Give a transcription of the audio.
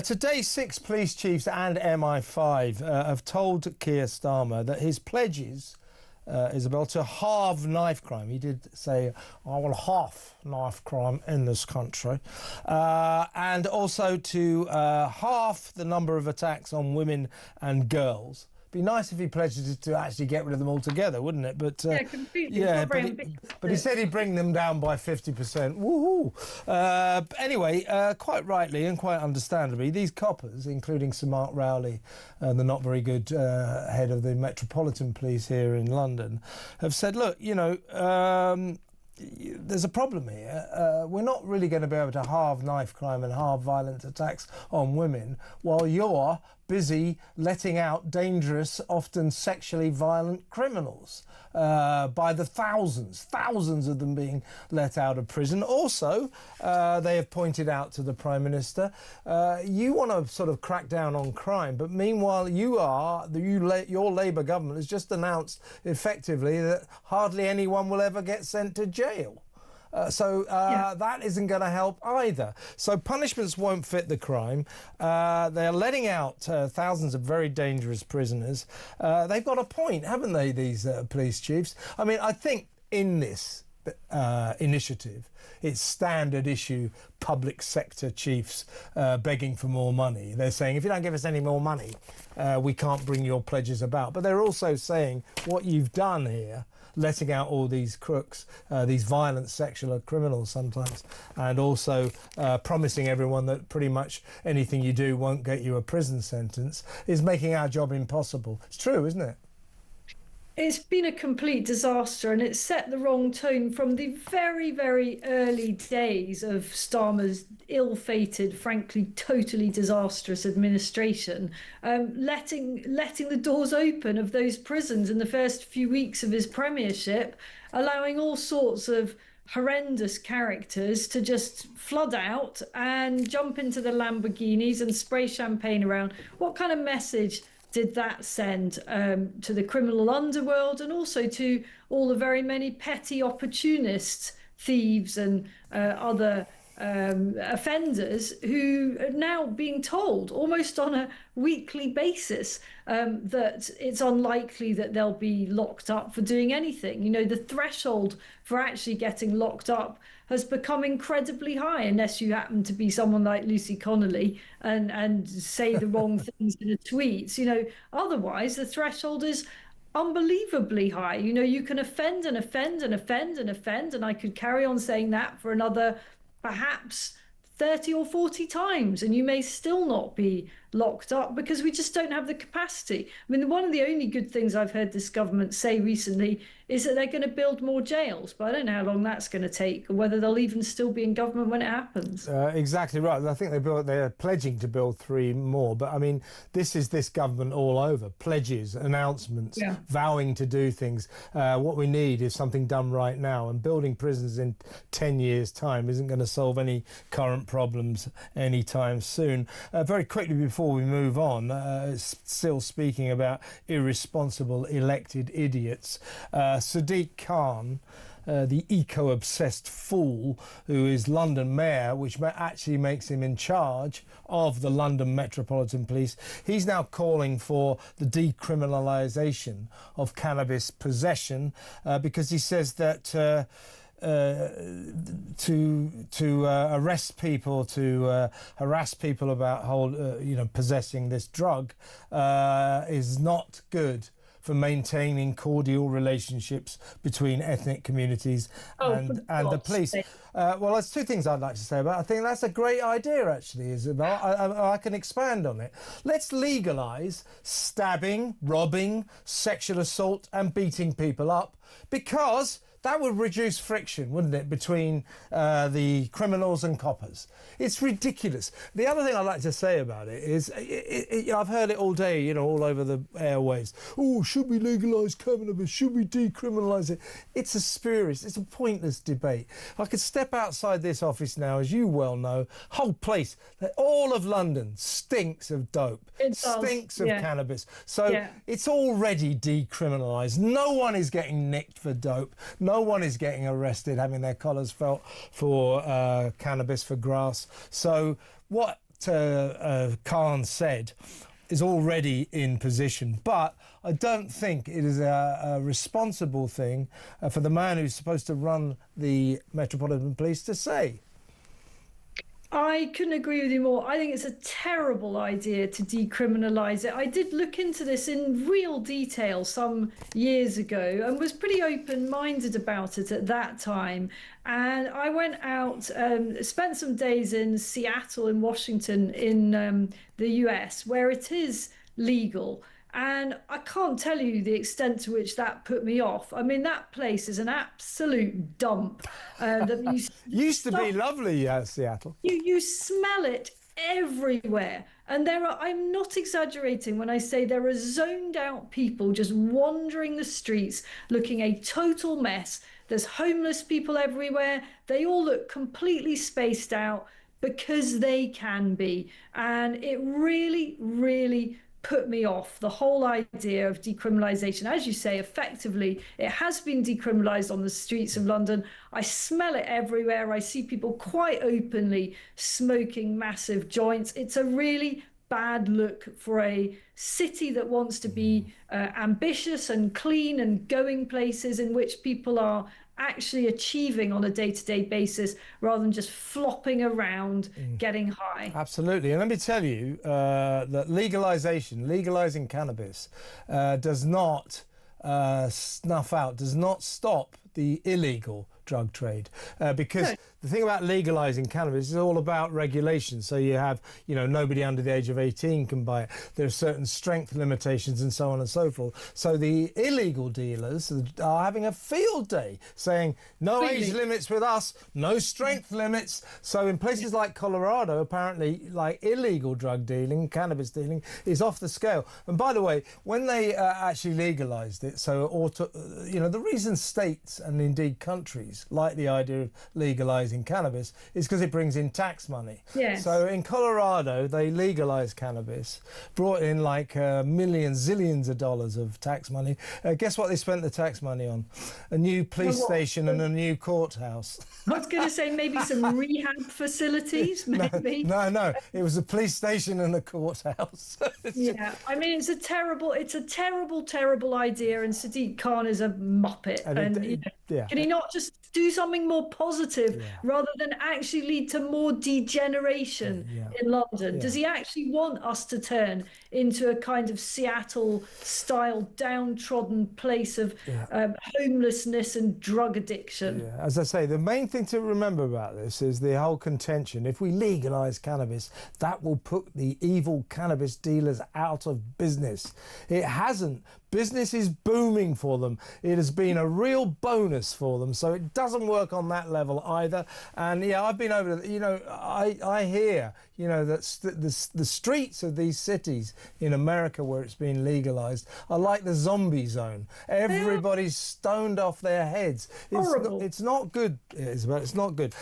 Today, 6 police chiefs and MI5 have told Keir Starmer that his pledges, Isabel, to halve knife crime. He did say, I will halve knife crime in this country. And also to halve the number of attacks on women and girls. Be nice if he pledged to actually get rid of them altogether, wouldn't it? But yeah, completely. Yeah, but he said he'd bring them down by 50%. Woohoo! Anyway, quite rightly and quite understandably, these coppers, including Sir Mark Rowley, the not very good head of the Metropolitan Police here in London, have said, look, you know, there's a problem here. We're not really going to be able to halve knife crime and halve violent attacks on women while you're busy letting out dangerous, often sexually violent criminals by the thousands of them being let out of prison. Also, they have pointed out to the Prime Minister, you want to sort of crack down on crime, but meanwhile your Labour government has just announced effectively that hardly anyone will ever get sent to jail. That isn't going to help either. So punishments won't fit the crime. They're letting out thousands of very dangerous prisoners. They've got a point, haven't they, these police chiefs? I mean, I think in this initiative, it's standard issue public sector chiefs begging for more money. They're saying, if you don't give us any more money, we can't bring your pledges about. But they're also saying what you've done here, letting out all these crooks, these violent sexual criminals sometimes, and also promising everyone that pretty much anything you do won't get you a prison sentence, is making our job impossible. It's true, isn't it? It's been a complete disaster, and it's set the wrong tone from the very, very early days of Starmer's ill-fated, frankly, totally disastrous administration, letting the doors open of those prisons in the first few weeks of his premiership, allowing all sorts of horrendous characters to just flood out and jump into the Lamborghinis and spray champagne around. What kind of message did that send to the criminal underworld, and also to all the very many petty opportunists, thieves and other offenders who are now being told almost on a weekly basis that it's unlikely that they'll be locked up for doing anything. You know, the threshold for actually getting locked up has become incredibly high, unless you happen to be someone like Lucy Connolly and say the wrong things in a tweet. You know, otherwise the threshold is unbelievably high. You know, you can offend and offend and offend and offend, and I could carry on saying that for another perhaps 30 or 40 times, and you may still not be locked up because we just don't have the capacity. I mean, one of the only good things I've heard this government say recently is that they're going to build more jails, but I don't know how long that's going to take, or whether they'll even still be in government when it happens. Exactly right. I think they're pledging to build 3 more, but I mean, this is this government all over. Pledges, announcements, vowing to do things. What we need is something done right now, and building prisons in 10 years' time isn't going to solve any current problems anytime soon. Very quickly before we move on, still speaking about irresponsible elected idiots, Sadiq Khan, the eco-obsessed fool who is London Mayor, which actually makes him in charge of the London Metropolitan Police. He's now calling for the decriminalisation of cannabis possession because he says that to arrest people, to harass people about possessing this drug is not good for maintaining cordial relationships between ethnic communities and the police. Well, there's 2 things I'd like to say about it. I think that's a great idea, actually, Isabel. I can expand on it. Let's legalise stabbing, robbing, sexual assault and beating people up, because that would reduce friction, wouldn't it, between the criminals and coppers? It's ridiculous. The other thing I'd like to say about it is, I've heard it all day, you know, all over the airwaves. Oh, should we legalise cannabis? Should we decriminalise it? It's a spurious, it's a pointless debate. I could step outside this office now, as you well know, whole place, all of London stinks of dope. It stinks of cannabis. So it's already decriminalised. No one is getting nicked for dope. No one is getting arrested having their collars felt for cannabis, for grass. So what Khan said is already in position, but I don't think it is a responsible thing for the man who's supposed to run the Metropolitan Police to say. I couldn't agree with you more. I think it's a terrible idea to decriminalise it. I did look into this in real detail some years ago and was pretty open-minded about it at that time. And I went out, spent some days in Seattle in Washington in the US, where it is legal. And I can't tell you the extent to which that put me off. I mean, that place is an absolute dump. That Used to be lovely, Seattle. You smell it everywhere. And I'm not exaggerating when I say there are zoned out people just wandering the streets looking a total mess. There's homeless people everywhere. They all look completely spaced out because they can be. And it really, really put me off, the whole idea of decriminalisation. As you say, effectively, it has been decriminalised on the streets of London. I smell it everywhere. I see people quite openly smoking massive joints. It's a really bad look for a city that wants to be ambitious and clean and going places in which people are actually achieving on a day-to-day basis rather than just flopping around getting high. Absolutely. And let me tell you that legalising cannabis does not snuff out, does not stop the illegal drug trade, because the thing about legalising cannabis is all about regulation. So you have, nobody under the age of 18 can buy it. There are certain strength limitations and so on and so forth. So the illegal dealers are having a field day saying no age limits with us, no strength limits. So in places like Colorado, apparently, like illegal drug dealing, cannabis dealing is off the scale. And by the way, when they actually legalised it, the reason states and indeed countries like the idea of legalising cannabis is because it brings in tax money. Yes. So in Colorado, they legalised cannabis, brought in like millions, zillions of dollars of tax money. Guess what they spent the tax money on? A new police station and a new courthouse. I was going to say maybe some rehab facilities, maybe. No, it was a police station and a courthouse. Yeah, I mean, it's a terrible idea, and Sadiq Khan is a muppet. Can he not just do something more positive rather than actually lead to more degeneration in London? Does he actually want us to turn into a kind of Seattle-style downtrodden place of homelessness and drug addiction? Yeah. As I say, the main thing to remember about this is the whole contention. If we legalise cannabis, that will put the evil cannabis dealers out of business. It hasn't. Business is booming for them. It has been a real bonus for them. So it doesn't work on that level either. And I've been over, I hear, that the streets of these cities in America where it's been legalised are like the zombie zone. Everybody's stoned off their heads. Horrible. It's not good, Isabel. It's not good.